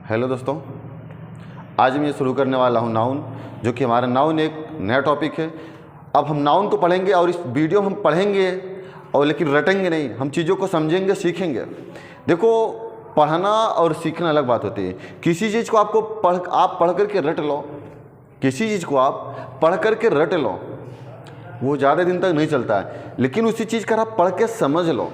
Hello दोस्तों, आज मैं शुरू करने वाला हूँ नाउन, जो कि हमारा नाउन एक नया टॉपिक है। अब हम नाउन को पढ़ेंगे और इस वीडियो में हम पढ़ेंगे और लेकिन रटेंगे नहीं, हम चीज़ों को समझेंगे, सीखेंगे। देखो, पढ़ना और सीखना अलग बात होती है। किसी चीज़ को आप पढ़ करके रट लो, किसी चीज़ को आप पढ़ करके रट लो, वो ज़्यादा दिन तक नहीं चलता है। लेकिन उसी चीज़ का आप पढ़ के समझ लो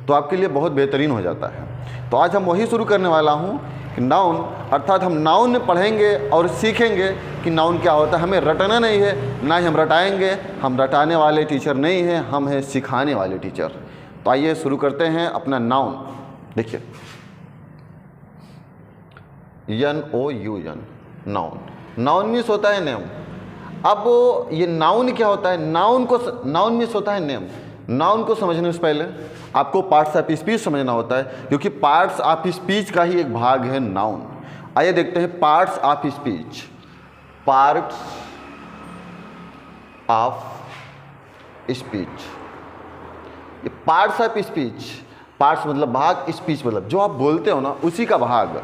तो आपके लिए बहुत बेहतरीन हो जाता है। तो आज हम वही शुरू करने वाला हूँ कि नाउन, अर्थात हम नाउन में पढ़ेंगे और सीखेंगे कि नाउन क्या होता है। हमें रटना नहीं है, ना ही हम रटाएंगे। हम रटाने वाले टीचर नहीं हैं, हम हैं सिखाने वाले टीचर। तो आइए शुरू करते हैं अपना नाउन। देखिए, NOUN, नाउन। नाउन मीन्स होता है नेम। अब ये नाउन क्या होता है? नाउन मीन्स होता है नेम। नाउन को समझने से पहले आपको पार्ट्स ऑफ स्पीच समझना होता है, क्योंकि पार्ट्स ऑफ स्पीच का ही एक भाग है नाउन। आइए देखते हैं parts of speech. Parts of speech, ये पार्ट्स ऑफ स्पीच, पार्ट्स मतलब भाग, स्पीच मतलब जो आप बोलते हो ना, उसी का भाग।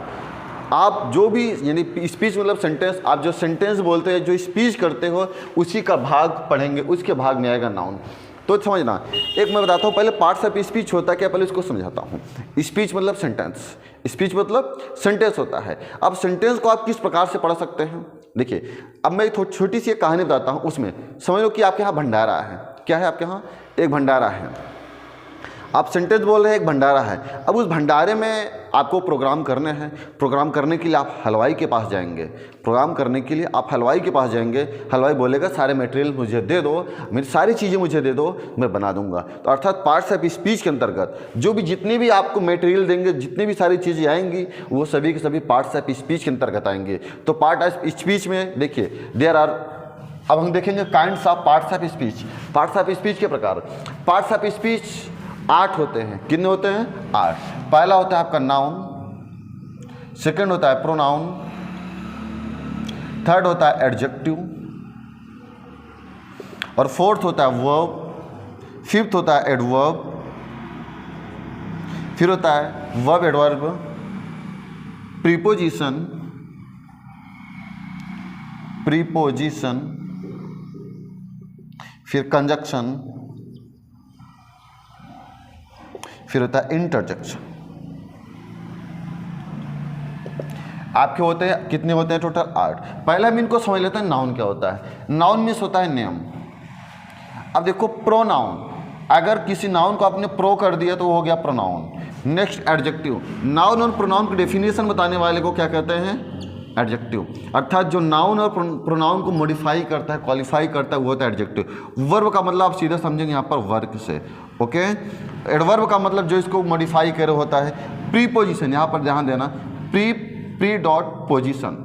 आप जो भी, यानी स्पीच मतलब सेंटेंस, आप जो सेंटेंस बोलते हैं, जो स्पीच करते हो, उसी का भाग पढ़ेंगे, उसके भाग में आएगा नाउन। तो समझना, एक मैं बताता हूँ पहले पार्ट्स ऑफ स्पीच होता है क्या, पहले इसको समझाता हूँ। स्पीच मतलब सेंटेंस, स्पीच मतलब सेंटेंस होता है। अब सेंटेंस को आप किस प्रकार से पढ़ सकते हैं? देखिए, अब मैं छोटी सी एक कहानी बताता हूँ, उसमें समझ लो कि आपके यहाँ भंडारा है। क्या है आपके यहाँ? एक भंडारा है। आप सेंटेंस बोल रहे हैं, एक भंडारा है। अब उस भंडारे में आपको प्रोग्राम करने हैं। प्रोग्राम करने के लिए आप हलवाई के पास जाएंगे। प्रोग्राम करने के लिए आप हलवाई के पास जाएंगे। हलवाई बोलेगा सारे मटेरियल मुझे दे दो, मेरी सारी चीज़ें मुझे दे दो, मैं बना दूंगा। तो अर्थात पार्ट्स ऑफ स्पीच के अंतर्गत जो भी जितनी भी आपको मटेरियल देंगे, जितनी भी सारी चीज़ें आएंगी, वो सभी के सभी पार्ट्स ऑफ स्पीच के अंतर्गत आएंगे। तो पार्ट ऑफ स्पीच में देखिए, देयर आर, अब हम देखेंगे kinds of parts of speech. Parts of speech के प्रकार। पार्ट्स ऑफ स्पीच 8 होते हैं। कितने होते हैं? 8। पहला होता है आपका नाउन, सेकंड होता है प्रोनाउन, थर्ड होता है एडजेक्टिव, और फोर्थ होता है वर्ब, फिफ्थ होता है एडवर्ब, फिर होता है वर्ब एडवर्ब, प्रीपोजिशन, फिर कंजक्शन, फिर होता है इंटरजेक्शन। आपके होते हैं कितने होते हैं? टोटल 8। पहला हम इनको समझ लेते हैं नाउन क्या होता है। नाउन मीन्स होता है नेम। अब देखो, प्रोनाउन, अगर किसी नाउन को आपने प्रो कर दिया तो वो हो गया प्रोनाउन। Next adjective. नाउन और प्रोनाउन की डेफिनेशन बताने वाले को क्या कहते हैं? एडजेक्टिव। अर्थात जो नाउन और प्रोनाउन को मॉडिफाई करता है, क्वालिफाई करता है, वो होता है एडजेक्टिव। वर्ब का मतलब आप सीधा समझेंगे यहाँ पर वर्क से, ओके। एडवर्ब का मतलब जो इसको मॉडिफाई करे होता है। प्रीपोजिशन, यहाँ पर ध्यान देना, प्री डॉट पोजिशन,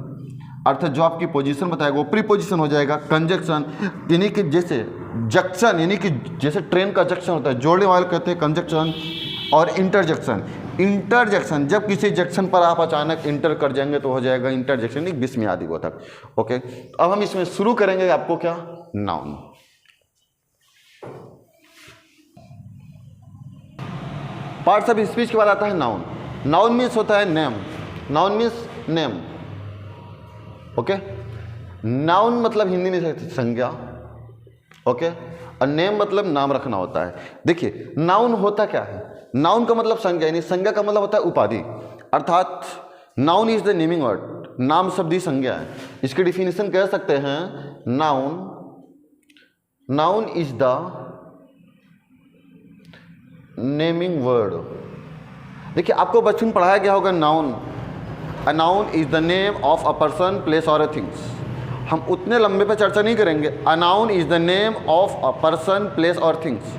अर्थात जो आपकी पोजीशन बताएगा वो प्रीपोजिशन हो जाएगा। कंजक्शन, यानी कि जैसे जंक्शन, यानी कि जैसे ट्रेन का जंक्शन होता है, जोड़ने वाले कहते हैं कंजक्शन। और इंटरजेक्शन, जब किसी जंक्शन पर आप अचानक इंटर कर जाएंगे तो हो जाएगा इंटरजेक्शन, एक बीच में आदि वो तक, ओके। तो अब हम इसमें शुरू करेंगे आपको क्या? नाउन। पार्ट्स ऑफ स्पीच के बाद आता है नाउन। नाउन मीन्स होता है name. Noun means name, okay. Noun मतलब हिंदी में संज्ञा, ओके, और नेम मतलब नाम रखना होता है। देखिए, नाउन होता क्या है? नाउन का मतलब संज्ञा, यानी संज्ञा का मतलब होता है उपाधि। अर्थात noun is the naming word, नाम शब्द ही संज्ञा है। इसकी डिफिनेशन कह सकते हैं, noun is the naming word. देखिए, आपको बचपन में पढ़ाया गया होगा noun, a noun is the name of a person, place और अ थिंग्स। हम उतने लंबे पर चर्चा नहीं करेंगे। A noun is the name of a person, place और थिंग्स,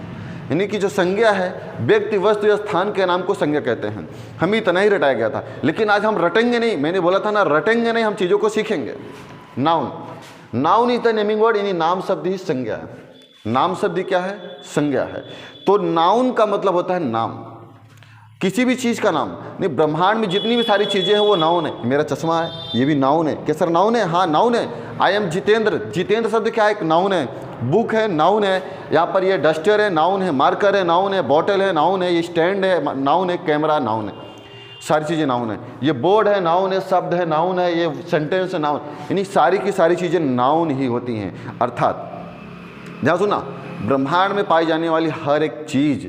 यानी कि जो संज्ञा है, व्यक्ति, वस्तु या स्थान के नाम को संज्ञा कहते हैं। हमें इतना ही रटाया गया था, लेकिन आज हम रटेंगे नहीं। मैंने बोला था ना, रटेंगे नहीं, हम चीज़ों को सीखेंगे। Noun is the naming word, यानी नाम शब्द ही संज्ञा है। नाम शब्द क्या है? संज्ञा है। तो नाउन का मतलब होता है नाम, किसी भी चीज़ का नाम। नहीं, ब्रह्मांड में जितनी भी सारी चीज़ें हैं वो नाउन है। मेरा चश्मा है, ये भी नाउन है। क्या सर नाउन है? हाँ नाउन है। आई एम जितेंद्र, जितेंद्र शब्द क्या है? एक नाउन है। बुक है, नाउन है। यहाँ पर ये डस्टर है, नाउन है। मार्कर है, नाउन है। बॉटल है, नाउन है। ये स्टैंड है, नाउन है। कैमरा, नाउन है। सारी चीज़ें नाउन है। ये बोर्ड है नाउन है, शब्द है नाउन है, ये सेंटेंस है नाउन, यानी सारी की सारी चीज़ें नाउन ही होती हैं। अर्थात ध्यान सुना, ब्रह्मांड में पाई जाने वाली हर एक चीज़,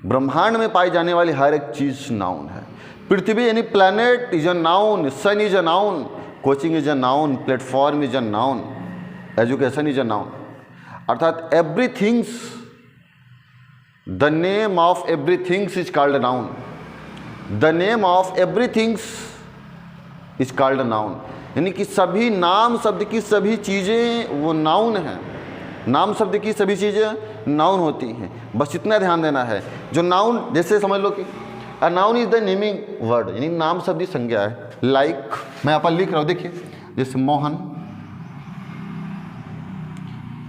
ब्रह्मांड में पाई जाने वाली हर एक चीज़ नाउन है। पृथ्वी यानी planet is a noun, sun is a noun, coaching is a noun, platform is a noun, education is a noun. अर्थात everythings, the name of everythings is called noun, the name of everythings is called noun, यानी कि सभी नाम शब्द की सभी चीज़ें वो नाउन हैं, नाम शब्द की सभी चीज़ें नाउन होती हैं। बस इतना ध्यान देना है। जो नाउन, जैसे समझ लो कि a noun is the naming word, यानी नाम शब्द की संज्ञा है। लाइक मैं यहाँ पर लिख रहा हूँ, देखिए जैसे Mohan,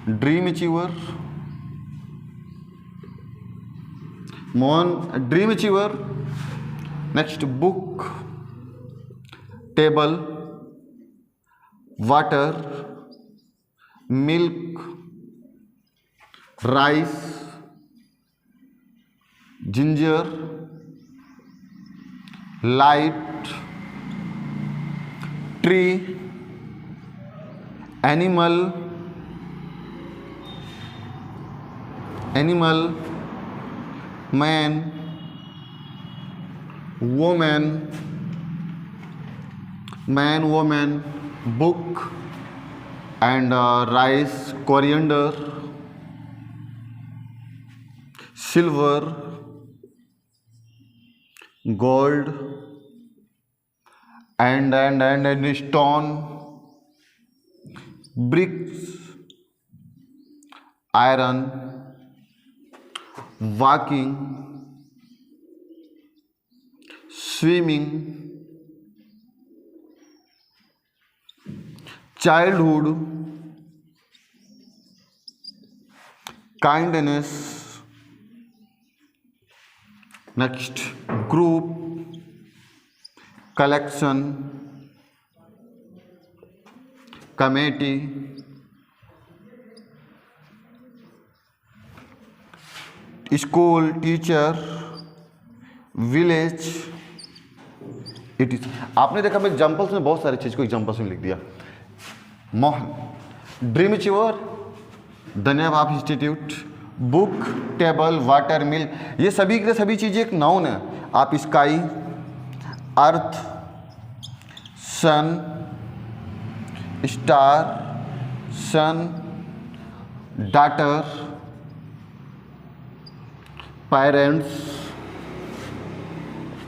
dream achiever, Mohan dream achiever. Next book, table, water, milk, rice, ginger, light, tree, animal, man, woman, book and rice, coriander, silver, gold and stone, bricks, iron, walking, swimming, childhood, kindness, next group, collection, committee, school, teacher, village, it is. आपने देखा मैं examples में बहुत सारी चीज़ को examples में लिख दिया। Mohan, dream achiever, the name of institute, book, table, water, milk, ये सभी के सभी चीज़ें एक नाउन है। आप स्काई, अर्थ, सन, स्टार, सन, डॉटर, पेरेंट्स,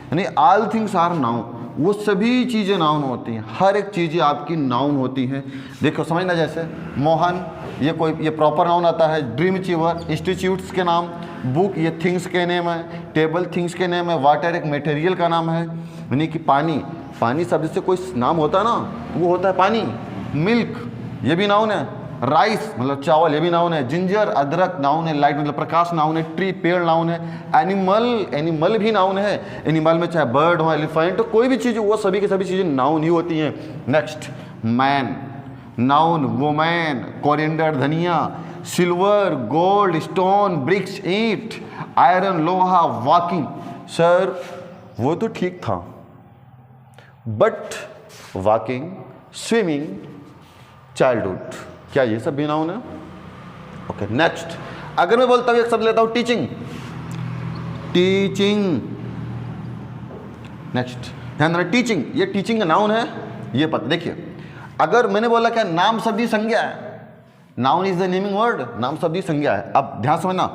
यानी ऑल थिंग्स आर नाउन, वो सभी चीज़ें नाउन होती हैं, हर एक चीज़ें आपकी नाउन होती हैं। देखो समझना, जैसे मोहन ये प्रॉपर नाउन आता है, ड्रीम अचीवर इंस्टीट्यूट्स के नाम, बुक ये थिंग्स के नेम है, टेबल थिंग्स के नेम है, वाटर एक मटेरियल का नाम है, यानी कि पानी शब्द से कोई नाम होता है ना, वो होता है पानी। मिल्क ये भी नाउन है, राइस मतलब चावल ये भी नाउन है, जिंजर अदरक नाउन है, लाइट मतलब प्रकाश नाउन है, ट्री पेड़ नाउन है, एनिमल भी नाउन है। एनिमल में चाहे बर्ड हो, एलिफेंट हो, कोई भी चीज़, वो सभी की सभी चीज़ें नाउन ही होती हैं। Next man noun, woman, coriander धनिया, सिल्वर, गोल्ड, स्टोन, ब्रिक्स, ईंट, आयरन लोहा, वॉकिंग। सर वो तो ठीक था, बट वॉकिंग, स्विमिंग, चाइल्डहुड, क्या ये सब भी नाउन है? ओके नेक्स्ट, अगर मैं बोलता हूं एक शब्द लेता हूं टीचिंग, नेक्स्ट ध्यान रखना, टीचिंग, ये टीचिंग का नाउन है, ये पता। देखिए अगर मैंने बोला क्या नाम शब्दी संज्ञा है, noun is the naming word, नाम शब्दी संज्ञा है। अब ध्यान समझना,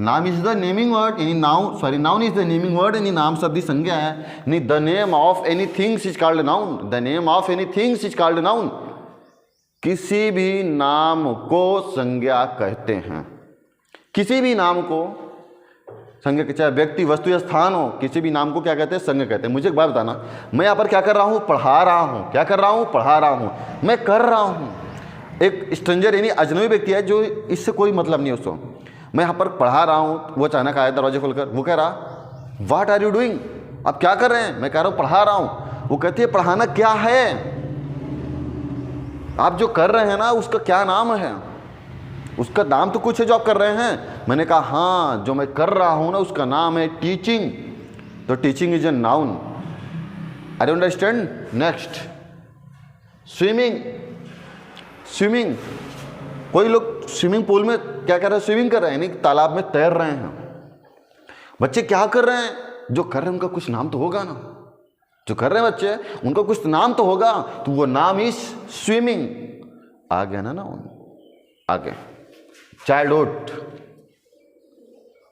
नाम इज द नेमिंग वर्ड यानी noun is the naming word यानी नाम शब्दी संज्ञा है, यानी the name of any things is called noun, the name of any things is called noun. किसी भी नाम को संज्ञा कहते हैं, किसी भी नाम को संज्ञा, चाहे व्यक्ति, वस्तु या स्थान हो, किसी भी नाम को क्या कहते हैं? संज्ञा कहते हैं। मुझे एक बात बताना, मैं यहाँ पर क्या कर रहा हूँ? पढ़ा रहा हूँ। क्या कर रहा हूँ? पढ़ा रहा हूँ। मैं कर रहा हूँ। एक स्ट्रेंजर यानी अजनबी व्यक्ति है जो इससे कोई मतलब नहीं है उसको, मैं यहाँ पर पढ़ा रहा हूँ, वो अचानक आया दरवाजे खोलकर, वो कह रहा व्हाट आर यू डूइंग, आप क्या कर रहे हैं? मैं कह रहा हूँ पढ़ा रहा हूँ। वो कहती है पढ़ाना क्या है? आप जो कर रहे हैं ना उसका क्या नाम है? उसका नाम तो कुछ है जो आप कर रहे हैं। मैंने कहा हाँ, जो मैं कर रहा हूँ ना उसका नाम है टीचिंग। तो teaching is a noun. Are you understand? Next, swimming. Swimming, कोई लोग स्विमिंग पूल में क्या कर रहे हैं? स्विमिंग कर रहे हैं, यानी तालाब में तैर रहे हैं। बच्चे क्या कर रहे हैं? जो कर रहे हैं उनका कुछ नाम तो होगा ना। जो कर रहे हैं बच्चे उनका कुछ नाम तो होगा, तो वो नाम इज स्विमिंग। आ गया ना नाउन? आगे, childhood,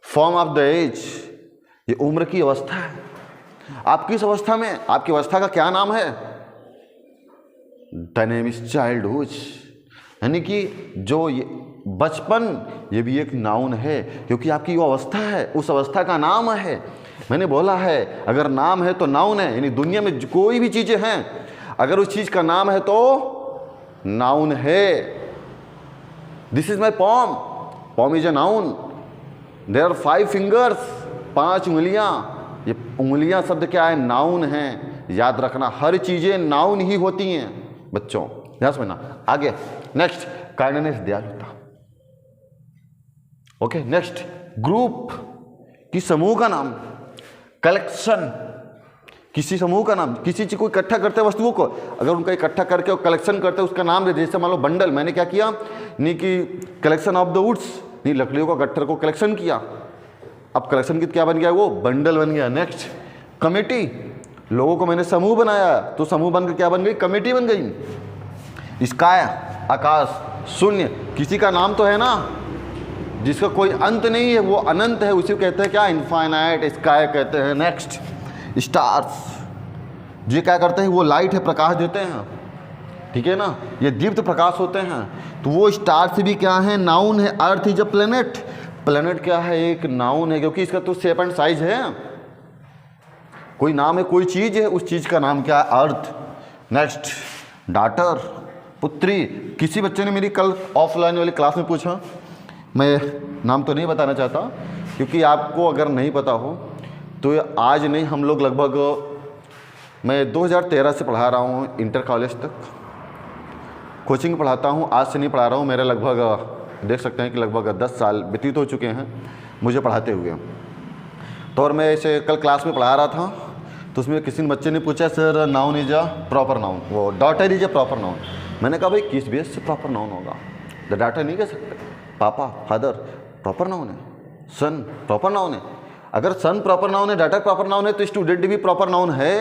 form of the age, ये उम्र की अवस्था है। आप किस अवस्था में, आपकी अवस्था का क्या नाम है? द नेम इज चाइल्डहुड, यानी कि जो ये बचपन, ये भी एक नाउन है, क्योंकि आपकी वो अवस्था है, उस अवस्था का नाम है। मैंने बोला है अगर नाम है तो नाउन है, यानी दुनिया में कोई भी चीजें हैं, अगर उस चीज का नाम है तो नाउन है। This is my palm, palm is a noun. There are 5 fingers, 5 उंगलियां। ये उंगलियां शब्द क्या है? नाउन है। याद रखना, हर चीजें नाउन ही होती हैं बच्चों, ध्यान समझना। आगे, नेक्स्ट, काइंडनेस, दयालुता। ओके, नेक्स्ट, ग्रुप, किस समूह का नाम? कलेक्शन, किसी समूह का नाम। किसी चीज को इकट्ठा करते हैं, वस्तुओं को, अगर उनका इकट्ठा करके कलेक्शन करते हैं, उसका नाम दे। जैसे मान लो बंडल, मैंने क्या किया? नहीं कि कलेक्शन ऑफ द वुड्स, नहीं, लकड़ियों का गट्ठर को कलेक्शन किया। अब कलेक्शन की क्या बन गया? वो बंडल बन गया। नेक्स्ट, कमेटी, लोगों को मैंने समूह बनाया, तो समूह बनकर क्या बन गई? कमेटी बन गई। स्काई, आकाश, शून्य, किसी का नाम तो है ना, जिसका कोई अंत नहीं है, वो अनंत है, उसी को कहते हैं क्या? इनफाइनाइट, स्काई कहते हैं। नेक्स्ट, स्टार्स, ये क्या करते हैं? वो लाइट है, प्रकाश देते हैं, ठीक है ना, ये दीप्त प्रकाश होते हैं। तो वो स्टार्स भी क्या है? नाउन है। Earth is a planet, planet क्या है? एक नाउन है, क्योंकि इसका तो शेप एंड साइज है। कोई नाम है, कोई चीज है, उस चीज का नाम क्या है? अर्थ। नेक्स्ट, डॉटर, पुत्री। किसी बच्चे ने मेरी कल ऑफलाइन वाली क्लास में पूछा, मैं नाम तो नहीं बताना चाहता, क्योंकि आपको अगर नहीं पता हो तो आज नहीं, हम लोग लगभग, मैं 2013 से पढ़ा रहा हूँ इंटर कॉलेज तक, कोचिंग पढ़ाता हूँ। आज से नहीं पढ़ा रहा हूँ, मेरे लगभग देख सकते हैं कि लगभग 10 साल व्यतीत हो चुके हैं मुझे पढ़ाते हुए। तो और मैं इसे कल क्लास में पढ़ा रहा था, तो उसमें किसी बच्चे ने पूछा, sir noun is a proper noun, वो daughter is a proper noun. मैंने कहा भाई किस बेस से प्रॉपर नाउन होगा? द डॉटर नहीं कह सकते, पापा, फादर प्रॉपर नाउन है, सन प्रॉपर नाउन है। अगर सन प्रॉपर नाउन है, डॉटर प्रॉपर नाउन है, तो स्टूडेंट भी प्रॉपर नाउन है।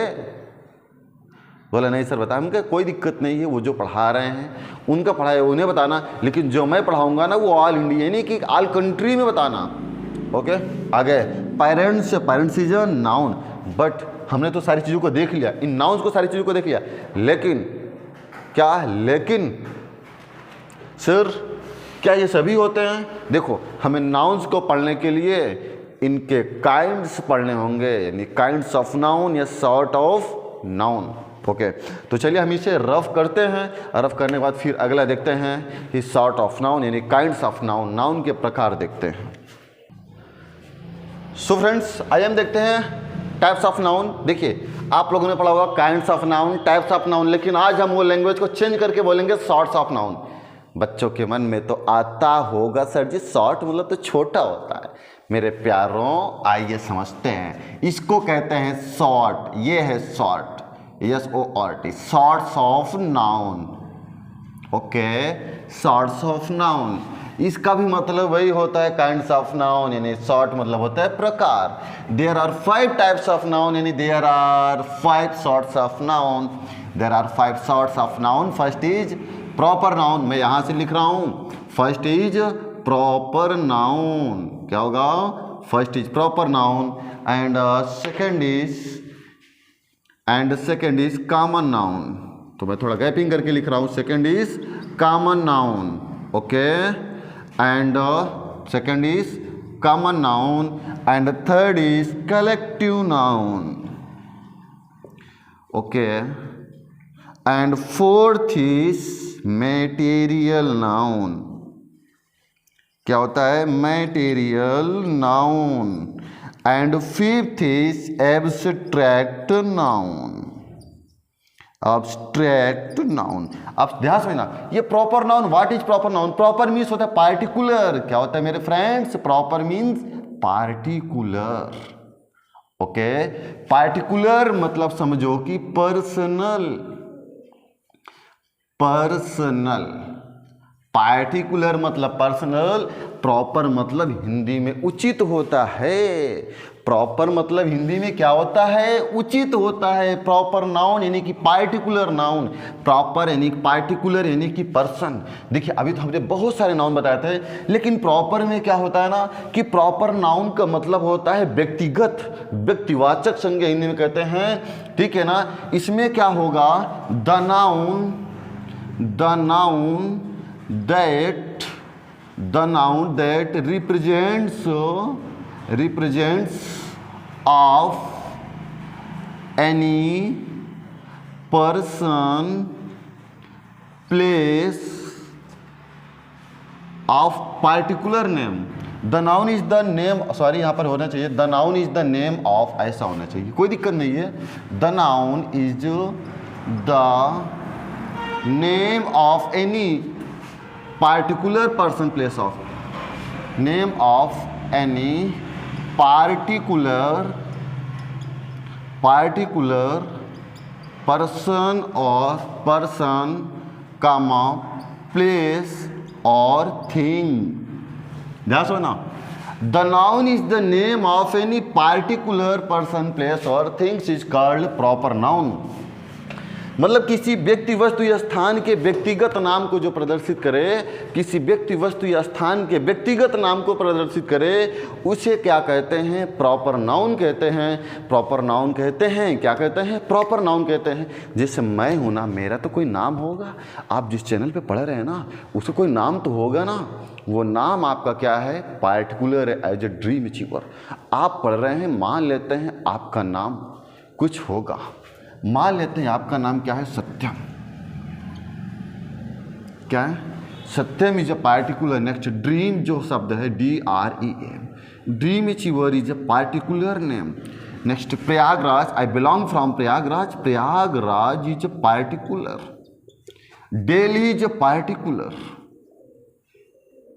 बोला नहीं सर बताया। उनका कोई दिक्कत नहीं है, वो जो पढ़ा रहे हैं उनका पढ़ाए उन्हें बताना, लेकिन जो मैं पढ़ाऊंगा ना वो ऑल इंडिया, यानी कि ऑल कंट्री में बताना। ओके, आगे, parents, parents is a noun. But हमने तो सारी चीज़ों को देख लिया, इन नाउन्स को सारी चीज़ों को देख लिया, लेकिन क्या, लेकिन सर क्या ये सभी होते हैं? देखो, हमें नाउन्स को पढ़ने के लिए इनके काइंड्स पढ़ने होंगे, यानी काइंड्स ऑफ नाउन या सॉर्ट ऑफ नाउन। ओके, तो चलिए हम इसे रफ करते हैं, रफ करने के बाद फिर अगला देखते हैं कि सॉर्ट ऑफ नाउन यानी काइंड्स ऑफ नाउन, नाउन के प्रकार देखते हैं। सो फ्रेंड्स, आइए हम देखते हैं टाइप्स ऑफ नाउन। देखिए, आप लोगों ने पढ़ा होगा kinds of noun, types of noun, लेकिन आज हम वो लैंग्वेज को चेंज करके बोलेंगे सॉर्ट्स ऑफ नाउन। बच्चों के मन में तो आता होगा सर जी शॉर्ट मतलब तो छोटा होता है। मेरे प्यारों, आइए समझते हैं, इसको कहते हैं शॉर्ट। ये है sort, SORT, sorts of noun. Okay, sorts of noun, इसका भी मतलब वही होता है काइंड्स ऑफ नाउन, यानी शॉर्ट मतलब होता है प्रकार। There are 5 types of noun, यानी there are 5 sorts of noun. There are 5 sorts of noun. First is proper noun, मैं यहां से लिख रहा हूं, फर्स्ट इज प्रॉपर नाउन। क्या होगा? First is proper noun and second is common noun. तो मैं थोड़ा गैपिंग करके लिख रहा हूं, second is common noun. Okay, and second is common noun and third is collective noun. Okay, and fourth is material noun. क्या होता है? Material noun. And fifth is abstract noun. Abstract noun. अब ध्यान से ना, ये proper noun, what is proper noun? Proper means होता है पार्टिकुलर। क्या होता है मेरे friends? Proper means particular. Okay. Particular मतलब समझो कि पर्सनल, पर्सनल। पार्टिकुलर मतलब पर्सनल, प्रॉपर मतलब हिंदी में उचित होता है। प्रॉपर मतलब हिंदी में क्या होता है? उचित होता है। प्रॉपर नाउन यानी कि पार्टिकुलर नाउन, प्रॉपर यानी पार्टिकुलर यानी कि पर्सन। देखिए अभी तो हमने बहुत सारे नाउन बताए थे, लेकिन प्रॉपर में क्या होता है ना कि प्रॉपर नाउन का मतलब होता है व्यक्तिगत, व्यक्तिवाचक संज्ञा हिंदी में कहते हैं, ठीक है ना। इसमें क्या होगा? The noun, the noun that, the noun that represents of any person, place of particular name. The noun is the name, sorry यहाँ पर होना चाहिए the noun is the name of, ऐसा होना चाहिए, कोई दिक्कत नहीं है। The noun is the name of any particular person, place of, name of any particular person or person, comma, place or thing। ध्यान से ना, the noun is the name of any particular person, place or things is called proper noun। मतलब किसी व्यक्ति वस्तु या स्थान के व्यक्तिगत नाम को जो प्रदर्शित करे, किसी व्यक्ति वस्तु या स्थान के व्यक्तिगत नाम को प्रदर्शित करे, उसे क्या कहते हैं? प्रॉपर नाउन कहते हैं। प्रॉपर नाउन कहते हैं, क्या कहते हैं? प्रॉपर नाउन कहते हैं। जैसे मैं हूं ना, मेरा तो कोई नाम होगा। आप जिस चैनल पे पढ़ रहे हैं ना, उसका कोई नाम तो होगा ना। वो नाम आपका क्या है? पार्टिकुलर है, एज ए ड्रीम अचीवर। आप पढ़ रहे हैं, मान लेते हैं आपका नाम कुछ होगा, मान लेते हैं आपका नाम क्या है? सत्यम। क्या है? Satyam is a particular. Next dream जो शब्द है DREAM, dream achiever is a particular name. Next Prayagraj, I belong from Prayagraj, Prayagraj is a particular. Delhi is a particular.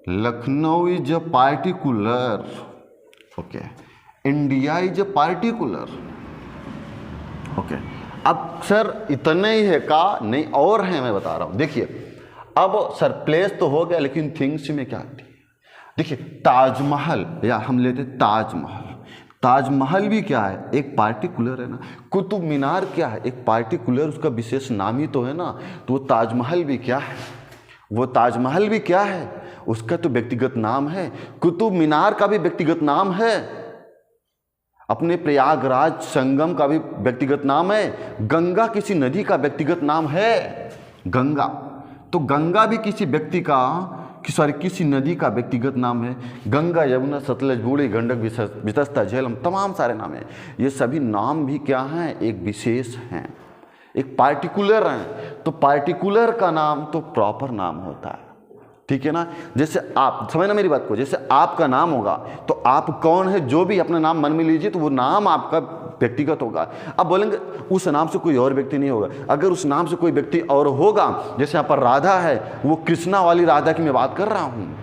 Lucknow is a particular. Okay. India is a particular. Okay. अब sir इतने ही है का? नहीं, और है, मैं बता रहा हूं। देखिए अब सर प्लेस तो हो गया, लेकिन थिंग्स में क्या आती है? देखिए ताजमहल, या हम लेते ताजमहल। ताजमहल भी क्या है? एक पार्टिकुलर है ना। कुतुब मीनार क्या है? एक पार्टिकुलर, उसका विशेष नाम ही तो है ना। तो वो ताजमहल भी क्या है? वो ताजमहल भी क्या है? उसका तो व्यक्तिगत नाम है। कुतुब मीनार का भी व्यक्तिगत नाम है। अपने प्रयागराज संगम का भी व्यक्तिगत नाम है। गंगा किसी नदी का व्यक्तिगत नाम है, गंगा। तो गंगा भी किसी व्यक्ति का, किसी नदी का व्यक्तिगत नाम है। गंगा, यमुना, सतलज, बूढ़ी, गंडक, वितस्ता, झेलम, तमाम सारे नाम हैं। ये सभी नाम भी क्या हैं? एक विशेष हैं, एक पार्टिकुलर हैं। तो पार्टिकुलर का नाम तो प्रॉपर नाम होता है, ठीक है ना। जैसे आप समझना मेरी बात को, जैसे आपका नाम होगा तो आप कौन है, जो भी अपना नाम मन में लीजिए, तो वो नाम आपका व्यक्तिगत होगा। अब बोलेंगे उस नाम से कोई और व्यक्ति नहीं होगा। अगर उस नाम से कोई व्यक्ति और होगा, जैसे यहाँ पर राधा है, वो कृष्णा वाली राधा की मैं बात कर रहा हूँ।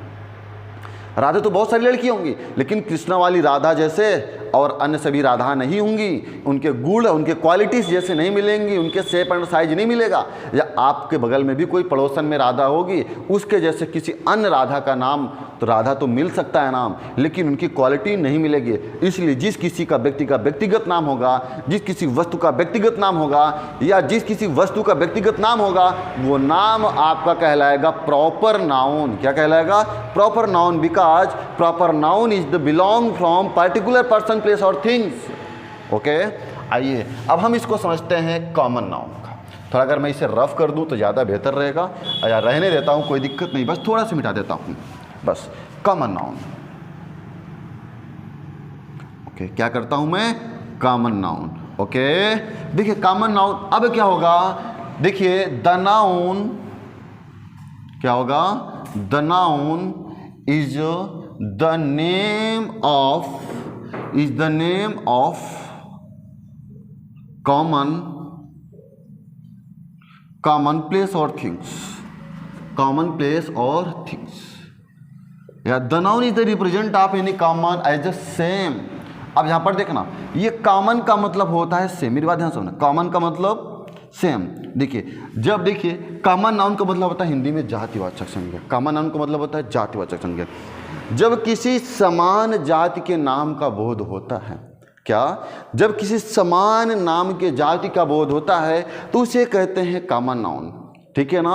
राधा तो बहुत सारी लड़की होंगी, लेकिन कृष्णा वाली राधा जैसे और अन्य सभी राधा नहीं होंगी। उनके गुण, उनके क्वालिटीज़ जैसे नहीं मिलेंगी, उनके शेप एंड साइज नहीं मिलेगा। या आपके बगल में भी कोई पड़ोसन में राधा होगी, उसके जैसे किसी अन्य राधा का नाम, तो राधा तो मिल सकता है नाम, लेकिन उनकी क्वालिटी नहीं मिलेगी। इसलिए जिस किसी का व्यक्ति का व्यक्तिगत नाम होगा, जिस किसी वस्तु का व्यक्तिगत नाम होगा, या जिस किसी वस्तु का व्यक्तिगत नाम होगा, वो नाम आपका कहलाएगा प्रॉपर नाउन। क्या कहलाएगा? Proper noun. Because proper noun is the belong from particular person, place और थिंग्स। ओके। आइए अब हम इसको समझते हैं कॉमन नाउन का। थोड़ा अगर मैं इसे रफ कर दूं तो ज़्यादा बेहतर रहेगा, या रहने देता हूं कोई दिक्कत नहीं, बस थोड़ा सा मिटा देता हूं। बस कॉमन नाउन। ओके, क्या करता हूं मैं? Common noun. ओके, देखिए कॉमन नाउन अब क्या होगा? देखिए द नाउन क्या होगा? The noun is the name of common place और थिंग्स। कॉमन प्लेस और थिंग्स, या the noun is the represent of any common age the same. अब यहां पर देखना, ये कॉमन का मतलब होता है सेम, मेरी बात ध्यान सुनना, कॉमन का मतलब सेम। देखिए जब देखिए कॉमन नाउन का मतलब होता है हिंदी में जातिवाचक संज्ञा, कॉमन नाउन का मतलब होता है जातिवाचक संज्ञा। जब किसी समान जाति के नाम का बोध होता है, क्या, जब किसी समान नाम के जाति का बोध होता है तो उसे कहते हैं कॉमन नाउन, ठीक है ना।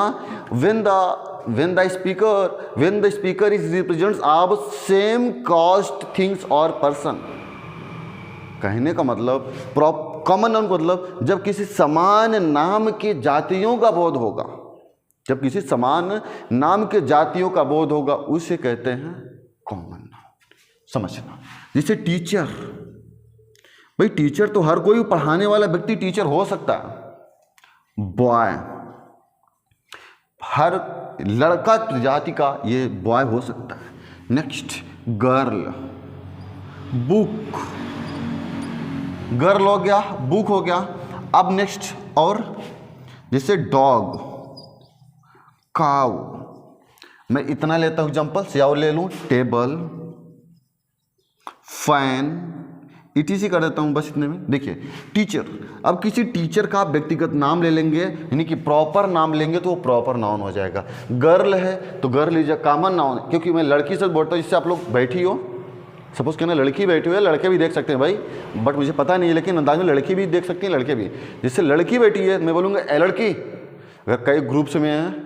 when the speaker is represents of same caste things or person, कहने का मतलब कॉमन नाउन का मतलब जब किसी समान नाम के जातियों का बोध होगा, जब किसी समान नाम के जातियों का बोध होगा उसे कहते हैं कॉमन नाउन। समझना, जैसे टीचर, भाई टीचर तो हर कोई पढ़ाने वाला व्यक्ति टीचर हो सकता है। बॉय, हर लड़का जाति का ये बॉय हो सकता है। नेक्स्ट गर्ल, बुक, गर्ल हो गया, बुक हो गया। अब नेक्स्ट और जैसे डॉग, काउ, मैं इतना लेता हूं एग्जांपल से, और ले लूं टेबल, फैन, इटीसी कर देता हूं बस इतने में। देखिए टीचर, अब किसी टीचर का आप व्यक्तिगत नाम ले लेंगे, यानी कि प्रॉपर नाम लेंगे तो वो प्रॉपर नाउन हो जाएगा। गर्ल है तो गर्ल लीजिए कॉमन नाउन, क्योंकि मैं लड़की से बोलता हूँ, जिससे आप लोग बैठी हो, सपोज कहना लड़की बैठी हुई है, लड़के भी देख सकते हैं भाई, बट मुझे पता नहीं है, लेकिन अंदाज में लड़की भी देख सकती हैं, लड़के भी। जिससे लड़की बैठी है मैं बोलूँगा ए लड़की, अगर कई ग्रुप्स में हैं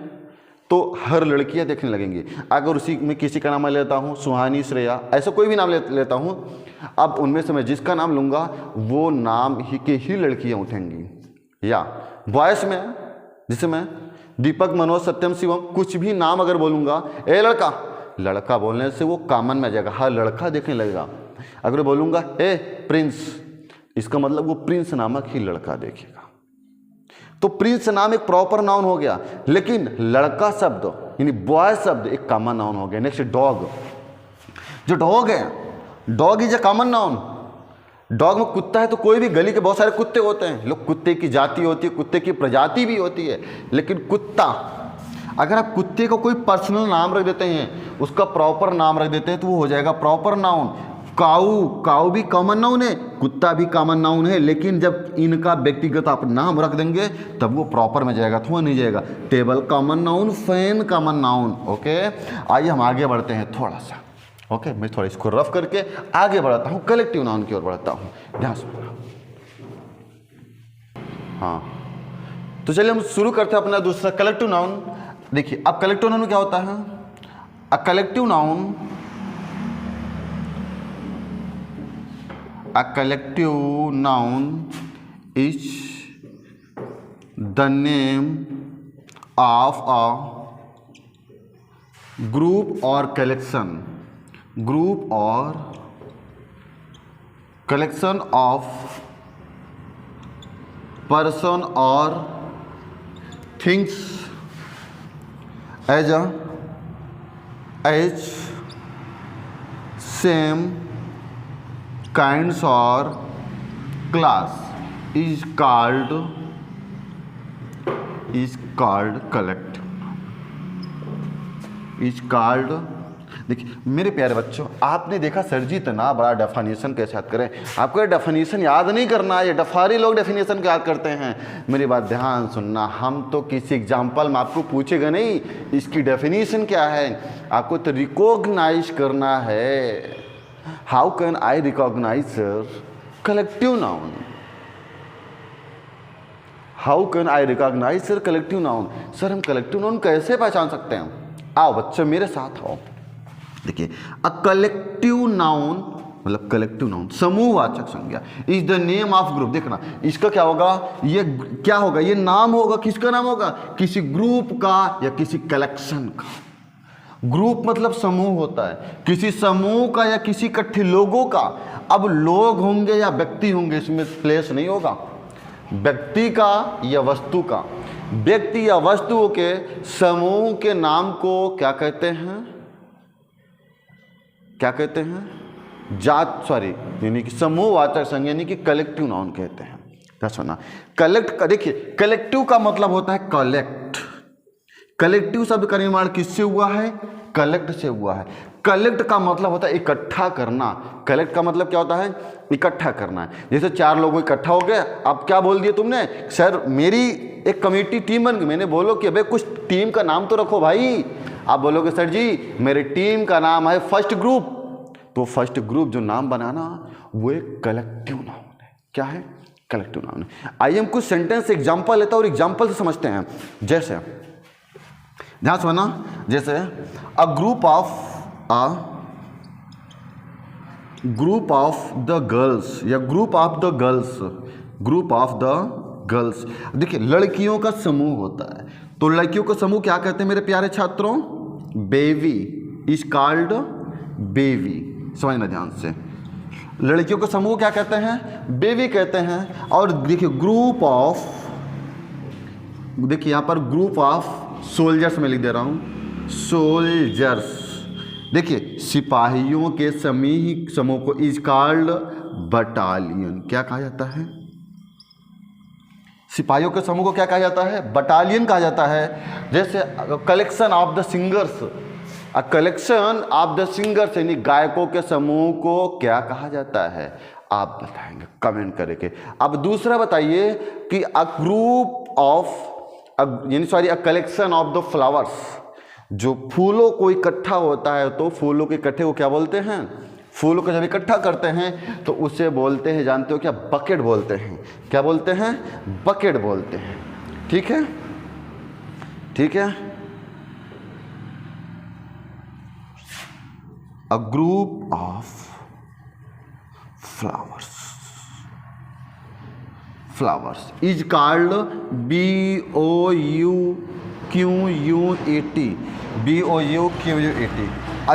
तो हर लड़कियां देखने लगेंगी। अगर उसी में किसी का नाम लेता हूँ सुहानी, श्रेया, ऐसा कोई भी नाम लेता हूँ, अब उनमें से मैं जिसका नाम लूँगा वो नाम ही के ही लड़कियाँ उठेंगी। या बॉयस में जिसे मैं दीपक, मनोज, सत्यम, शिवम, कुछ भी नाम अगर बोलूँगा, ए लड़का, लड़का बोलने से वो कॉमन में आ जाएगा, हर लड़का देखने लगेगा। अगर बोलूँगा ए प्रिंस, इसका मतलब वो प्रिंस नामक ही लड़का देखेगा। तो प्रिंस नाम एक प्रॉपर नाउन हो गया, लेकिन लड़का शब्द यानी बॉय शब्द एक कॉमन नाउन हो गया। नेक्स्ट डॉग, जो डॉग है, dog is a common noun. Dog में कुत्ता है तो कोई भी, गली के बहुत सारे कुत्ते होते हैं, लोग कुत्ते की जाति होती है, कुत्ते की प्रजाति भी होती है, लेकिन कुत्ता, अगर आप कुत्ते को कोई पर्सनल नाम रख देते हैं, उसका प्रॉपर नाम रख देते हैं तो वो हो जाएगा प्रॉपर नाउन। काऊ, काऊ भी कॉमन नाउन है, कुत्ता भी कॉमन नाउन है, लेकिन जब इनका व्यक्तिगत आप नाम रख देंगे तब वो प्रॉपर में जाएगा, थोड़ा नहीं जाएगा। Table common noun, fan common noun. Okay, आइए हम आगे बढ़ते हैं थोड़ा सा। ओके, मैं थोड़ा इसको रफ करके आगे बढ़ाता हूँ, कलेक्टिव नाउन की ओर बढ़ता हूँ, ध्यान से। हाँ, तो चलिए हम शुरू करते हैं अपना दूसरा कलेक्टिव नाउन। देखिए अब कलेक्टिव नाउन क्या होता है? A collective noun, a collective noun is the name of a group or collection of person or things as same kinds or class is called collective, is called। देखिए मेरे प्यारे बच्चों, आपने देखा सर जी इतना बड़ा डेफिनेशन कैसे याद करें, आपको ये डेफिनेशन याद नहीं करना है, ये डफारी लोग डेफिनेशन को याद करते हैं। मेरी बात ध्यान सुनना, हम तो किसी एग्जाम्पल में आपको पूछेगा नहीं इसकी डेफिनेशन क्या है, आपको तो रिकॉग्नाइज करना है। How can I recognize collective noun? How can I recognize collective noun? Sir हम collective noun कैसे पहचान सकते हैं? आओ बच्चों मेरे साथ आओ। देखिए अ कलेक्टिव नाउन मतलब कलेक्टिव नाउन समूहवाचक संज्ञा is the name of group. देखना इसका क्या होगा, ये क्या होगा, ये नाम होगा, किसका नाम होगा, किसी ग्रुप का या किसी कलेक्शन का। ग्रुप मतलब समूह होता है, किसी समूह का या किसी इकट्ठे लोगों का। अब लोग होंगे या व्यक्ति होंगे इसमें प्लेस नहीं होगा, व्यक्ति का या वस्तु का। व्यक्ति या वस्तुओं के समूह के नाम को क्या कहते हैं, क्या कहते हैं, यानी कि समूहवाचक संज्ञा यानी कि कलेक्टिव नाउन कहते हैं। क्या सुना, कलेक्ट का, देखिए कलेक्टिव का मतलब होता है कलेक्ट। कलेक्टिव शब्द का निर्माण किससे हुआ है, कलेक्ट से हुआ है। कलेक्ट का मतलब होता है इकट्ठा करना। कलेक्ट का मतलब क्या होता है? इकट्ठा करना है। जैसे 4 लोग इकट्ठा हो गए, अब क्या बोल दिए तुमने? सर मेरी एक कमेटी टीम बन गई। मैंने बोलो कि अबे कुछ टीम का नाम तो रखो भाई। आप बोलोगे सर जी मेरी टीम का नाम है फर्स्ट ग्रुप। तो फर्स्ट ग्रुप जो नाम बनाना वो एक कलेक्टिव नाउन है। क्या है? कलेक्टिव नाउन है। आइए हम कुछ सेंटेंस एग्जांपल लेते हैं और एग्जांपल से समझते हैं। जैसे ध्यान से सुनना, जैसे a group of the girls या ग्रुप ऑफ द गर्ल्स। देखिए लड़कियों का समूह होता है, तो लड़कियों का समूह क्या कहते हैं मेरे प्यारे छात्रों? बेवी इज कॉल्ड बेवी। समझना ध्यान से, लड़कियों का समूह क्या कहते हैं? बेवी कहते हैं। और देखिए ग्रुप ऑफ, देखिए यहाँ पर ग्रुप ऑफ सोल्जर्स में लिख दे रहा हूँ, सोल्जर्स। देखिए सिपाहियों के समूह को इज कॉल्ड बटालियन। क्या कहा जाता है? सिपाहियों के समूह को क्या कहा जाता है? बटालियन कहा जाता है। जैसे collection of the singers, a collection of the singers यानी गायकों के समूह को क्या कहा जाता है? आप बताएंगे कमेंट करके। अब दूसरा बताइए कि a group of a collection of the flowers, जो फूलों को इकट्ठा होता है, तो फूलों के इकट्ठे को क्या बोलते हैं? फूलों को जब इकट्ठा करते हैं तो उसे बोलते हैं, जानते हो क्या? बकेट बोलते हैं। क्या बोलते हैं? बकेट बोलते हैं। ठीक है, ठीक है। A group of flowers is called BOUQUAT।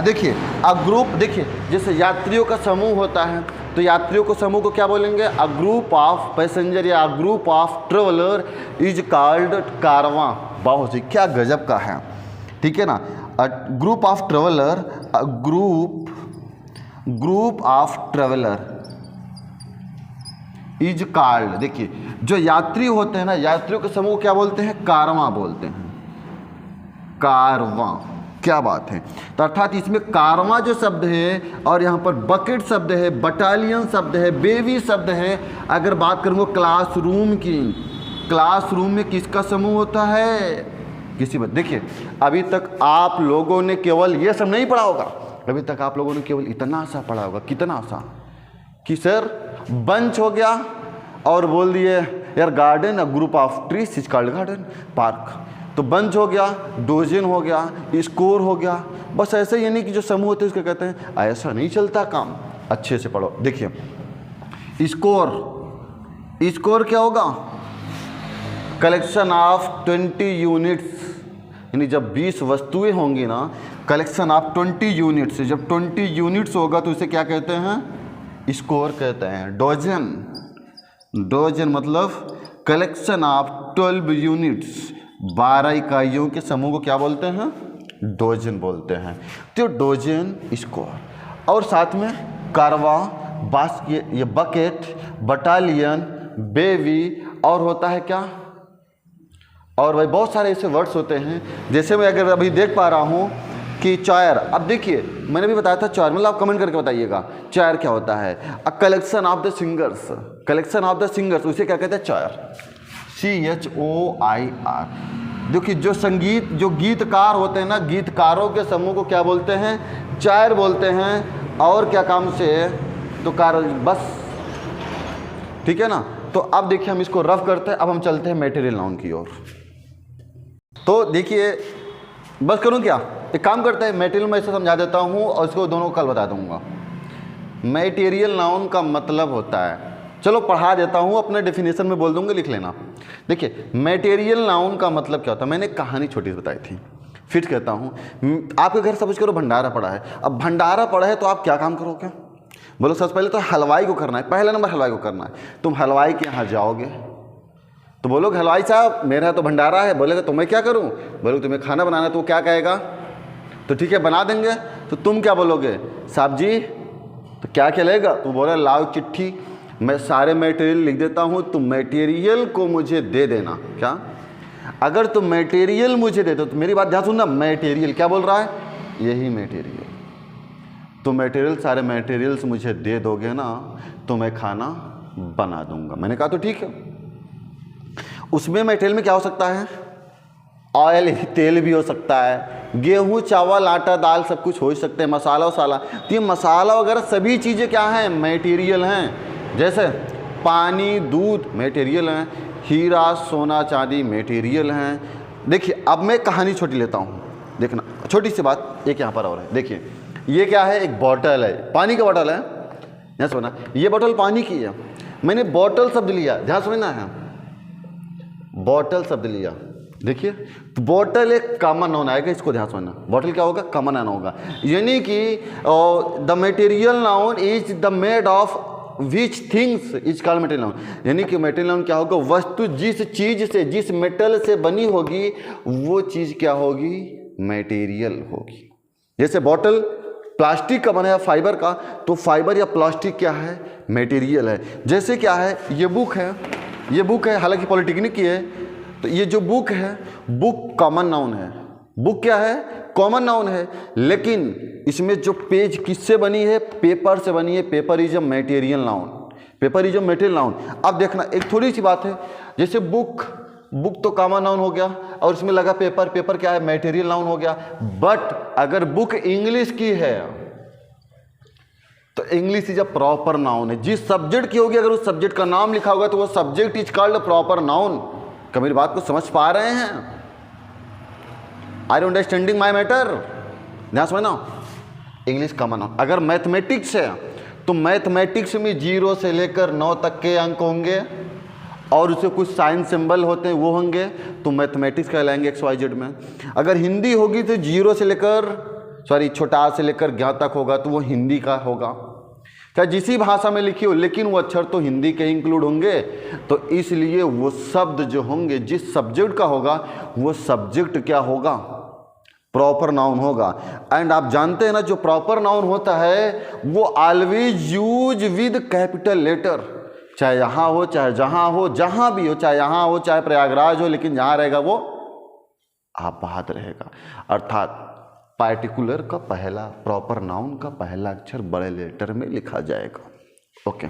देखिए अ ग्रुप, देखिए जैसे यात्रियों का समूह होता है, तो यात्रियों को समूह को क्या बोलेंगे? अ ग्रुप ऑफ पैसेंजर या a group of traveller is called कारवां। बहुत ही क्या गजब का है, ठीक है ना। A group of traveller, a group of traveller is called, देखिए जो यात्री होते हैं ना, यात्रियों के समूह क्या बोलते हैं? कारवां बोलते हैं। कारवां, क्या बात है। तो अर्थात इसमें कारवां जो शब्द है और यहाँ पर बकेट शब्द है, बटालियन शब्द है, बेबी शब्द है। अगर बात करूँगा क्लासरूम की, क्लासरूम में किसका समूह होता है? किसी बात। देखिए अभी तक आप लोगों ने केवल ये सब नहीं पढ़ा होगा, अभी तक आप लोगों ने केवल इतना सा पढ़ा होगा। कितना सा? कि सर बंच हो गया और बोल दिए यार garden, a group of trees is called garden, park. तो बंच हो गया, डोजन हो गया, स्कोर हो गया। बस ऐसे ही नहीं कि जो समूह होते हैं उसके कहते हैं। ऐसा नहीं चलता काम, अच्छे से पढ़ो। देखिए स्कोर, स्कोर क्या होगा? कलेक्शन ऑफ 20 यूनिट्स, यानी जब 20 वस्तुएं होंगी ना, कलेक्शन ऑफ 20 यूनिट्स, जब 20 यूनिट्स होगा तो उसे क्या कहते हैं? स्कोर कहते हैं। डोजन, डोजन मतलब कलेक्शन ऑफ 12 यूनिट्स, 12 इकाइयों के समूह को क्या बोलते हैं? डोजन बोलते हैं। तो डोजन, स्कोर। और साथ में कारवां, ये बकेट, बटालियन, बेबी, और होता है क्या? और भाई बहुत सारे ऐसे वर्ड्स होते हैं। जैसे मैं अगर अभी देख पा रहा हूँ कि चॉयर, अब देखिए मैंने भी बताया था चॉयर, मतलब आप कमेंट करके बताइएगा चॉयर क्या होता है। A collection of the singers, collection of the singers उसे क्या कहते हैं? चॉयर, CHOIR। देखिए जो संगीत, जो गीतकार होते हैं ना, गीतकारों के समूह को क्या बोलते हैं? चॉयर बोलते हैं। और क्या काम से? तो कार, बस, ठीक है ना। तो अब देखिए हम इसको रफ करते हैं। अब हम चलते हैं मटेरियल नाउन की ओर। तो देखिए बस करूं क्या, एक काम करते हैं, मटेरियल में इसे समझा देता हूं और इसको दोनों कल बता दूंगा। मटेरियल नाउन का मतलब होता है, चलो पढ़ा देता हूं, अपने डेफिनेशन में बोल दूंगा, लिख लेना। देखिए मटेरियल नाउन का मतलब क्या होता है, मैंने कहानी छोटी सी बताई थी, फिर कहता हूं। आपके घर सपोज करो भंडारा पड़ा है। अब भंडारा पड़ा है तो आप क्या काम करोगे? बोलो सबसे पहले तो हलवाई को करना है, पहला नंबर हलवाई को करना है। तुम हलवाई के यहाँ जाओगे तो बोलोगे हलवाई साहब मेरा तो भंडारा है। बोलेगा तो मैं क्या करूं? बोलोगे तुम्हें खाना बनाना है। तो वो क्या कहेगा? तो ठीक है बना देंगे। तो तुम क्या बोलोगे? साहब जी तो क्या चलेगा? तो बोले लाओ चिट्ठी, मैं सारे मटेरियल लिख देता हूं, तुम मटेरियल को मुझे दे देना। क्या? अगर तुम मटेरियल मुझे दे दो, तो मेरी बात ध्यान सुनना, मटेरियल क्या बोल रहा है? यही मटेरियल। तो मटेरियल, सारे मटेरियल्स मुझे दे दोगे ना तो मैं खाना बना दूंगा। मैंने कहा तो ठीक है। उसमें मटेरियल में क्या हो सकता है? ऑयल, तेल भी हो सकता है, गेहूं, चावल, आटा, दाल, सब कुछ हो ही सकते हैं, मसाला वसाला। तो ये मसाला वगैरह सभी चीज़ें क्या हैं? मटेरियल हैं। जैसे पानी, दूध मटेरियल हैं, हीरा, सोना, चांदी मटेरियल हैं। देखिए अब मैं कहानी छोटी लेता हूँ, देखना छोटी सी बात एक यहाँ पर और है। देखिए ये क्या है? एक बॉटल है, पानी का बॉटल है। ध्यान समझना, ये बॉटल पानी की है। मैंने बॉटल शब्द लिया, ध्यान समझना है, बॉटल शब्द लिया। देखिए तो बॉटल एक कॉमन नाउन आएगा, इसको ध्यान समझना। बॉटल क्या होगा? कॉमन नाउन होगा। यानी कि the material noun is the made of which things is called material noun. यानी कि मटेरियल नाउन क्या होगा? वस्तु जिस चीज से, जिस मेटल से बनी होगी वो चीज क्या होगी? मटेरियल होगी। जैसे बॉटल प्लास्टिक का बना है, फाइबर का, तो फाइबर या प्लास्टिक क्या है? मटेरियल है। जैसे क्या है? ये बुक है, ये बुक है, हालांकि पॉलिटेक्निक की है, तो ये जो बुक है, बुक कॉमन नाउन है। बुक क्या है? कॉमन नाउन है। लेकिन इसमें जो पेज किससे बनी है? पेपर से बनी है। Paper is a material noun, paper is a material noun. अब देखना एक थोड़ी सी बात है, जैसे बुक, बुक तो कॉमन नाउन हो गया और इसमें लगा पेपर, पेपर क्या है? मटेरियल नाउन हो गया। बट अगर बुक इंग्लिश की है तो English is a proper noun है। जिस सब्जेक्ट की होगी, अगर उस सब्जेक्ट का नाम लिखा होगा तो वो subject is called proper noun. क्या मेरी बात को समझ पा रहे हैं? Are you understanding my matter? ध्यान समझना, इंग्लिश कॉमन नाउन। अगर मैथमेटिक्स है तो मैथमेटिक्स में 0 से लेकर 9 तक के अंक होंगे और उससे कुछ साइन सिंबल होते हैं वो होंगे, तो मैथमेटिक्स कहलाएंगे XYZ में। अगर हिंदी होगी तो 0 से लेकर, सॉरी, छोटा आ से लेकर ज्ञ तक होगा तो वो हिंदी का होगा। चाहे जिस भाषा में लिखी हो, लेकिन वो अक्षर तो हिंदी के इंक्लूड होंगे। तो इसलिए वो शब्द जो होंगे, जिस सब्जेक्ट का होगा वो सब्जेक्ट क्या होगा? प्रॉपर नाउन होगा। एंड आप जानते हैं ना, जो प्रॉपर नाउन होता है वो always use with capital letter. चाहे यहाँ हो, चाहे जहाँ हो, जहाँ भी हो, चाहे यहाँ हो, चाहे प्रयागराज हो, लेकिन जहाँ रहेगा वो आबाद रहेगा। अर्थात पार्टिकुलर का पहला, प्रॉपर नाउन का पहला अक्षर बड़े लेटर में लिखा जाएगा। ओके,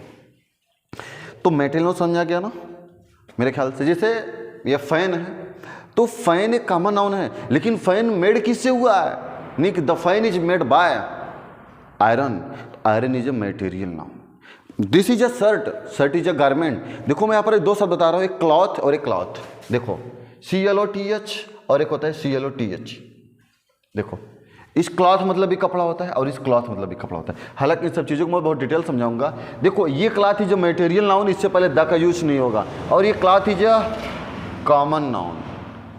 तो मटेरियल समझा गया ना मेरे ख्याल से। जैसे ये फैन है, तो फैन एक कॉमन नाउन है, लेकिन फैन मेड किससे हुआ है? नहीं, the fan is made by iron. Iron is a material noun. This is a shirt, shirt is a garment. देखो मैं यहाँ पर दो शब्द बता रहा हूँ, एक क्लॉथ और एक क्लॉथ। देखो CLOTH और एक होता है CLOTH। देखो इस क्लॉथ मतलब भी कपड़ा होता है और इस क्लॉथ मतलब भी कपड़ा होता है। हालांकि इन सब चीज़ों को मैं बहुत डिटेल समझाऊंगा। देखो ये cloth is a material noun, इससे पहले द का यूज नहीं होगा। और ये cloth is a common noun.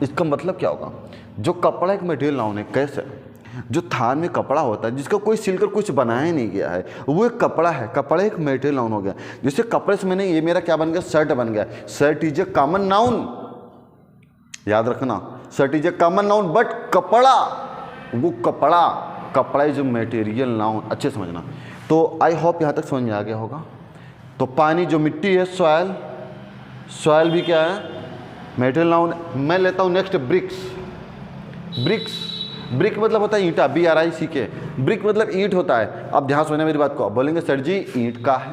इसका मतलब क्या होगा? जो कपड़ा एक मटेरियल नाउन है। कैसे? जो थान में कपड़ा होता है जिसका कोई सिलकर कुछ बनाया नहीं गया है, वो एक कपड़ा है। कपड़ा एक मटेरियल नाउन हो गया। जैसे कपड़े से मैंने, ये मेरा क्या बन गया? शर्ट बन गया। Shirt is a common noun, याद रखना, shirt is a common noun. But कपड़ा, वो कपड़ा, कपड़ा इज ए मटेरियल नाउन। अच्छे समझना। तो आई होप यहाँ तक समझ में आ गया होगा। तो पानी, जो मिट्टी है, सॉयल, सॉयल भी क्या है? Material noun. मैं लेता हूँ नेक्स्ट ब्रिक्स। ब्रिक्स, ब्रिक मतलब होता है ईंटा, BRICK। ब्रिक मतलब ईंट होता है। अब ध्यान सुनना मेरी बात को। अब बोलेंगे सर जी ईंट का है,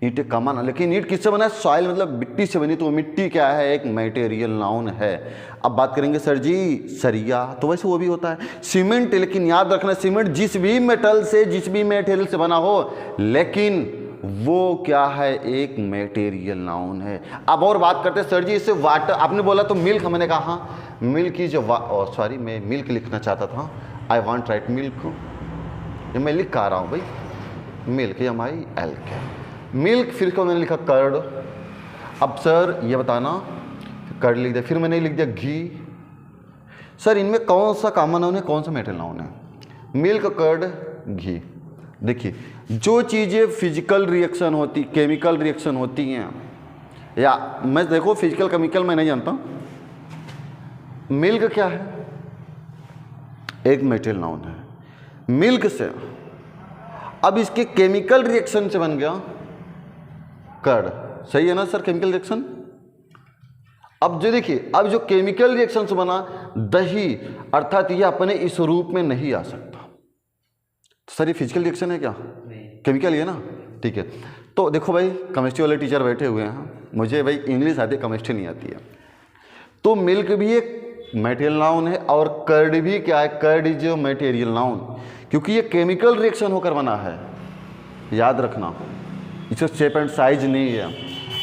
ईंट कॉमन, लेकिन ईंट किससे बना है? सॉइल मतलब मिट्टी से बनी, तो वो मिट्टी क्या है? एक मटेरियल नाउन है। अब बात करेंगे सर जी सरिया, तो वैसे वो भी होता है। सीमेंट, लेकिन याद रखना सीमेंट जिस भी मेटल से, जिस भी मटेरियल से बना हो, लेकिन वो क्या है? एक मटेरियल नाउन है। अब और बात करते हैं सर जी इससे वाटर, आपने बोला तो मिल्क, मैंने कहा हाँ मिल्क की जो सॉरी मैं मिल्क लिखना चाहता था, आई वांट राइट मिल्क, ये मैं लिख आ रहा हूँ भाई, मिल्क MILK, मिल्क। फिर इसको मैंने लिखा कर्ड। अब सर ये बताना, कर्ड लिख दिया, फिर मैंने लिख दिया घी। सर इनमें कौन सा कॉमन नाउन है, कौन सा मटेरियल नाउन है? मिल्क, कर्ड, घी। देखिए जो चीज़ें फिजिकल रिएक्शन होती, केमिकल रिएक्शन होती हैं, या मैं देखो फिजिकल केमिकल मैं नहीं जानता, मिल्क क्या है? एक मटेरियल नाउन है। मिल्क से, अब इसके केमिकल रिएक्शन से बन गया कर्ड। सही है ना सर, केमिकल रिएक्शन। अब जो देखिए, अब जो केमिकल रिएक्शन से बना दही, अर्थात ये अपने इस रूप में नहीं आ सकता। तो सर ये फिजिकल रिएक्शन है क्या? केमिकल ही है ना, ठीक है। तो देखो भाई, केमिस्ट्री वाले टीचर बैठे हुए हैं, मुझे भाई इंग्लिश आती है, केमिस्ट्री नहीं आती है। तो मिल्क भी एक मटेरियल नाउन है और कर्ड भी क्या है? Curd is a material noun, क्योंकि ये केमिकल रिएक्शन होकर बना है, याद रखना, इसका शेप एंड साइज नहीं है।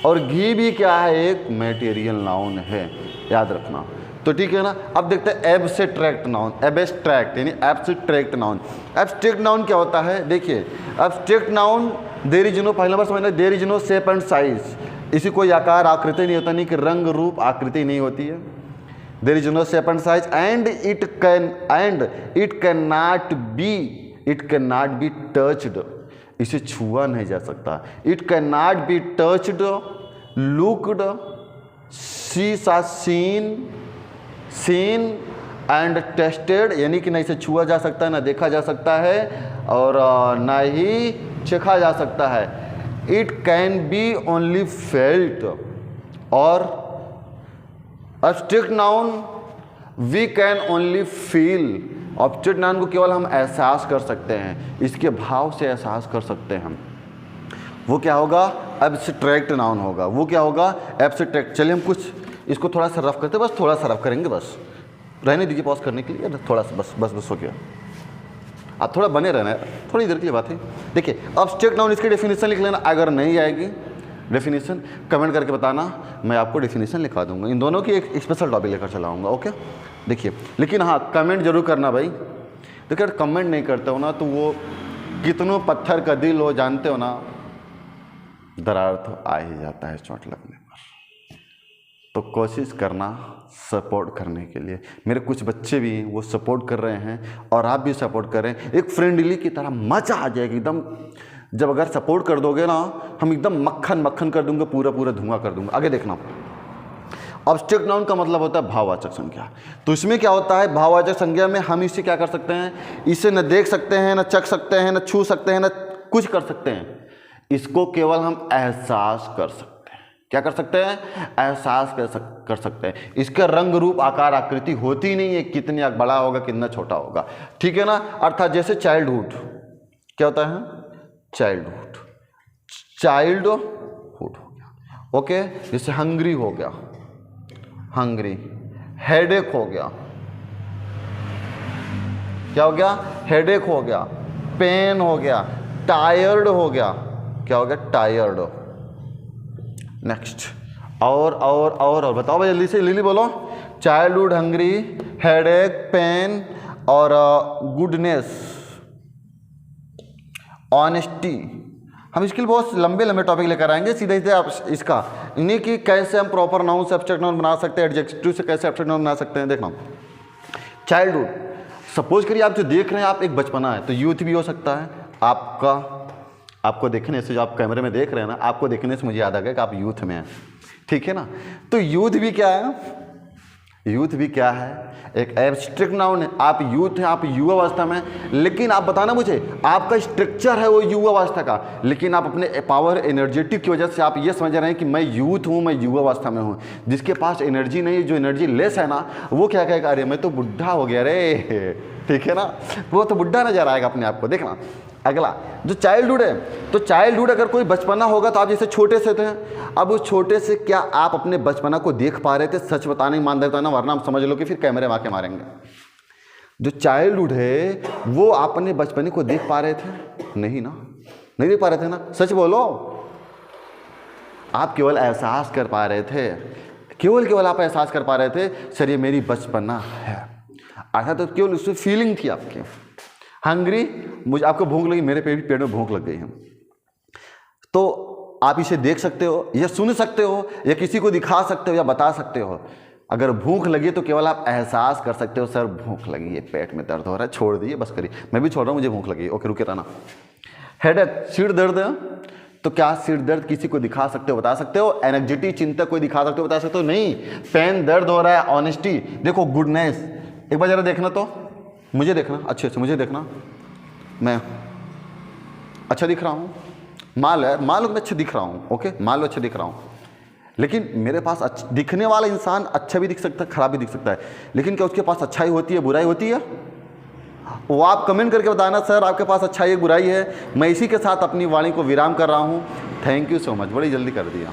और घी भी क्या है? एक मटेरियल नाउन है, याद रखना। तो ठीक है ना। अब देखते हैं एब्स्ट्रैक्ट नाउन। एब्स्ट्रैक्ट यानी एब्स्ट्रैक्ट नाउन। एब्स्ट्रैक्ट नाउन क्या होता है? देखिए, abstract noun there is no, पहला नंबर समझना, there is no shape and size, इसी कोई आकार आकृति नहीं होता, नहीं कि रंग रूप आकृति नहीं होती है। There is no shape and size and it can not be touched, इसे छुआ नहीं जा सकता। It can not be touched, looked, seen and tested, यानी कि ना इसे छुआ जा सकता है, ना देखा जा सकता है, और ना ही चखा जा सकता है। It can be only felt. और abstract noun we can only feel. Object noun को केवल हम एहसास कर सकते हैं, इसके भाव से एहसास कर सकते हैं हम। वो क्या होगा? एब्स्ट्रैक्ट नाउन होगा। वो क्या होगा? एब्स्ट्रैक्ट। चलिए हम कुछ इसको थोड़ा सा रफ करते हैं, बस थोड़ा सा रफ करेंगे, बस रहने दीजिए पॉज करने के लिए, थोड़ा सा बस हो गया। आप थोड़ा बने रहना है, थोड़ी देर के लिए बात है। देखिए, एब्स्ट्रैक्ट नाउन, इसकी डेफिनेशन लिख लेना, अगर नहीं आएगी डेफिनेशन कमेंट करके बताना, मैं आपको डेफिनेशन लिखा दूंगा। इन दोनों की एक स्पेशल टॉपिक लेकर चलाऊंगा, ओके। देखिए, लेकिन हाँ, कमेंट जरूर करना भाई। देखिए, अगर कमेंट नहीं करते हो ना तो वो कितनों पत्थर का दिल हो, जानते हो ना, दरार तो आ ही जाता है चोट लगने पर। तो कोशिश करना सपोर्ट करने के लिए। मेरे कुछ बच्चे भी वो सपोर्ट कर रहे हैं और आप भी सपोर्ट कर रहे हैं, एक फ्रेंडली की तरह मजा आ जाएगी एकदम। जब अगर सपोर्ट कर दोगे ना, हम एकदम मक्खन कर दूंगा, पूरा धुआं कर दूंगा। आगे देखना, ऑब्जेक्ट नाउन का मतलब होता है भाववाचक संज्ञा। तो इसमें क्या होता है? भाववाचक संज्ञा में हम इसे क्या कर सकते हैं? इसे न देख सकते हैं, न चख सकते हैं, न छू सकते हैं, न कुछ कर सकते हैं। इसको केवल हम एहसास कर सकते हैं। क्या कर सकते हैं? एहसास कर सकते हैं। इसका रंग रूप आकार आकृति होती नहीं है, कितना बड़ा होगा, कितना छोटा होगा, ठीक है ना। अर्थात जैसे चाइल्डहुड, क्या होता है? चाइल्डहुड हो गया, ओके। जैसे हंग्री हो गया, हंग्री। हेडेक हो गया, क्या हो गया? हेडेक हो गया। पेन हो गया, टायर्ड हो गया, क्या हो गया? टायर्ड। नेक्स्ट, और बताओ भाई जल्दी से, लिली बोलो। चाइल्डहुड, हंग्री, हेडेक, पेन और गुडनेस, ऑनेस्टी। हम इसके लिए बहुत लंबे टॉपिक लेकर आएंगे, सीधे आप इसका, इन्हीं की कैसे हम प्रॉपर नाउन से एब्स्ट्रैक्ट नाउन बना सकते हैं, एडजेक्टिव से कैसे एब्स्ट्रैक्ट नाउन बना सकते हैं। देखना, चाइल्डहुड, सपोज करिए आप जो देख रहे हैं, आप एक बचपना है, तो यूथ भी हो सकता है आपको देखने से, जो आप कैमरे में देख रहे हैं ना, आपको देखने से मुझे याद आ गया कि आप यूथ में हैं, ठीक है ना। तो यूथ भी क्या है? यूथ भी क्या है? एक एब्स्ट्रैक्ट नाउन है। आप यूथ हैं, आप युवा अवस्था में, लेकिन आप बताना मुझे, आपका स्ट्रक्चर है वो युवा अवस्था का, लेकिन आप अपने पावर एनर्जेटिक की वजह से आप ये समझ रहे हैं कि मैं यूथ हूँ, मैं युवा अवस्था में हूँ। जिसके पास एनर्जी नहीं, जो एनर्जी लेस है ना, वो क्या कहेगा? अरे मैं तो बुढ़ा हो गया रे, ठीक है ना, वो तो बुढ़ा नजर आएगा अपने आप को। देखना अगला, जो चाइल्डहुड है, तो चाइल्डहुड अगर कोई बचपना होगा तो आप जैसे छोटे से थे, अब उस छोटे से क्या आप अपने बचपना को देख पा रहे थे? सच बताने ईमानदार बताना, वरना हम समझ लो कि फिर कैमरे में आके मारेंगे। जो चाइल्डहुड है वो आप अपने बचपने को देख पा रहे थे? नहीं ना, नहीं देख पा रहे थे ना, सच बोलो। आप केवल एहसास कर पा रहे थे, केवल आप एहसास कर पा रहे थे, सर ये मेरी बचपना है, अर्थात तो केवल उसमें फीलिंग थी आपकी। हंग्री, मुझे आपको भूख लगी, मेरे पेट में भूख लग गई है, तो आप इसे देख सकते हो या सुन सकते हो या किसी को दिखा सकते हो या बता सकते हो। अगर भूख लगी तो केवल आप एहसास कर सकते हो, सर भूख लगी है, पेट में दर्द हो रहा है, छोड़ दिए, बस करिए, मैं भी छोड़ रहा हूँ, मुझे भूख लगी, ओके रुके रहना। हेडेक, सिर दर्द, तो क्या सिर दर्द किसी को दिखा सकते हो, बता सकते हो? एंग्जाइटी, चिंता कोई दिखा सकते हो, बता सकते हो? नहीं। पेन, दर्द हो रहा है, ऑनेस्टी, देखो गुडनेस, एक बार जरा देखना, तो मुझे देखना अच्छे से, मुझे देखना, मैं अच्छा दिख रहा हूँ, मान लो मैं अच्छा दिख रहा हूँ, ओके, मान लो अच्छा दिख रहा हूँ, लेकिन मेरे पास दिखने वाला इंसान अच्छा भी दिख सकता है, खराब भी दिख सकता है, लेकिन क्या उसके पास अच्छाई होती है, बुराई होती है? वो आप कमेंट करके बताना सर आपके पास अच्छाई है बुराई है। मैं इसी के साथ अपनी वाणी को विराम कर रहा हूँ। थैंक यू सो मच, बड़ी जल्दी कर दिया।